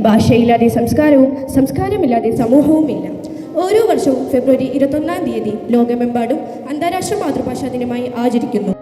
ഭാഷയില്ലാതെ സംസ്കാരവും സംസ്കാരമില്ലാതെ സമൂഹവുമില്ല. ഓരോ വർഷവും ഫെബ്രുവരി 21 ലോകമെമ്പാടും അന്താരാഷ്ട്ര മാതൃഭാഷാ ദിനമായി ആചരിക്കുന്നു.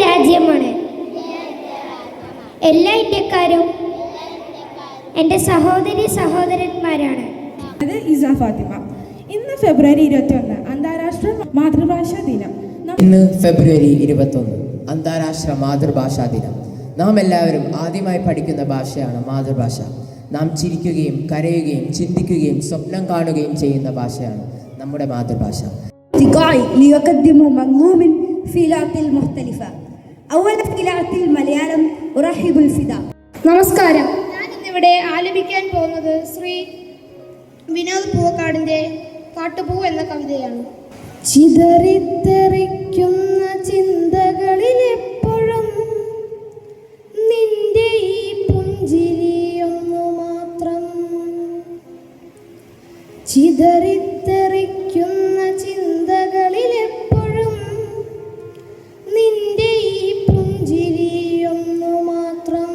രാജ്യമാണ്. എല്ലാ ഇന്ത്യക്കാരും എൻ്റെ സഹോദരി സഹോദരന്മാരാണ്. അത് ഇസ ഫാത്തിമ. ഇന്ന് ഫെബ്രുവരി 21 അന്താരാഷ്ട്ര മാതൃഭാഷാ ദിനം. ഇന്ന് ഫെബ്രുവരി 21 അന്താരാഷ്ട്ര മാതൃഭാഷാ ദിനം. നാം എല്ലാവരും ആദ്യമായി പഠിക്കുന്ന ഭാഷയാണ് മാതൃഭാഷ. നാം ചിരിക്കുകയും കരയുകയും ചിന്തിക്കുകയും സ്വപ്നം കാണുകയും ചെയ്യുന്ന ഭാഷയാണ് നമ്മുടെ മാതൃഭാഷ. നമസ്കാരം. ഞാൻ ഇന്നിവിടെ ആലപിക്കാൻ പോകുന്നത് ശ്രീ വിനോദ് പൂവക്കാടിൻ്റെ കാട്ടുപൂ എന്ന കവിതയാണ്. ചിതറിത്തെറിക്കുന്ന ചിന്തകളിൽ എപ്പോഴും നിന്റെ ഈ പുഞ്ചിരിയൊന്നു മാത്രം. ചിതറിത്തെറിക്കുന്ന ചിന്തകളിൽ എപ്പോഴും നിന്റെ ഈ പുഞ്ചിരിയൊന്നു മാത്രം.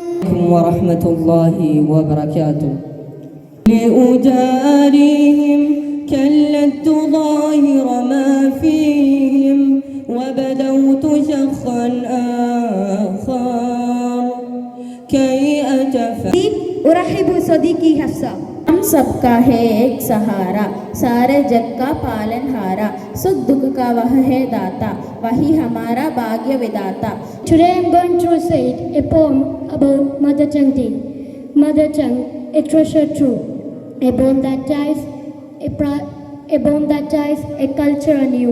വറഹ്മത്തുള്ളാഹി വബറകാതുഹു. لأجاريهم كلت ظاهر ما فيهم وبدوت شخصا آخر كي أتفهم. أرحب صديقي حفصة. हम सबका है एक सहारा, सारे जग का पालनहारा, सुख दुख का वह है दाता, वही हमारा भाग्य विदाता. Today I am going to recite a poem about Mother Tongue Day. Mother tongue, a treasure true, a bone that ties, a culture anew.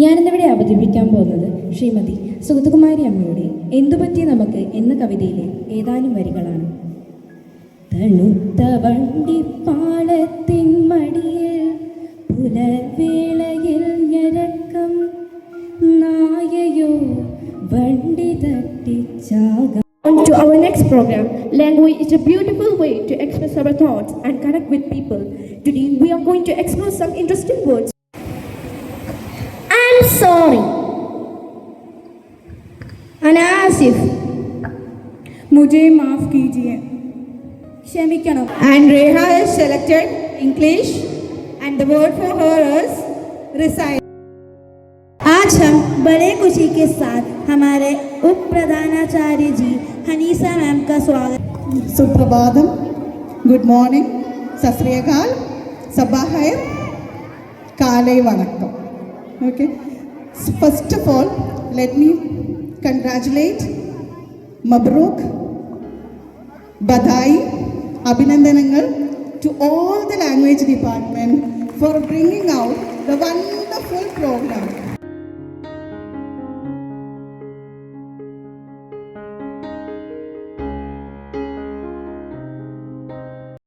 ഞാനിന്നിവിടെ അവതരിപ്പിക്കാൻ പോകുന്നത് ശ്രീമതി സുഗതകുമാരി അമ്മയുടെ എന്തുപറ്റി നമുക്ക് എന്ന കവിതയിലെ ഏതാനും വരികളാണ്. തണുത്ത വണ്ടിപ്പാളത്തിൻ മടിയിൽ പുലവേളയിൽ ഞരക്കം നായയോ വണ്ടി തട്ടിച്ചാക. On to our next program. Language is a beautiful way to express our thoughts and connect with people. Today we are going to explore some interesting words. I'm sorry. أنا آسف. मुझे माफ कीजिए. क्षमिക്കണം. And Reha has selected English and the word for her is resign. आज हम बड़े खुशी के साथ हमारे उप प्रधानाचार्य जी हनीसा मैम का स्वागत. सुप्रभातम, गुड मॉर्निंग, सत श्री अकाल, सब्बा खैर, काले वणक्कम. Okay. First of all, let me congratulate, Mabruk, Badai, Abhinandanangal to all the language department for bringing out the wonderful program.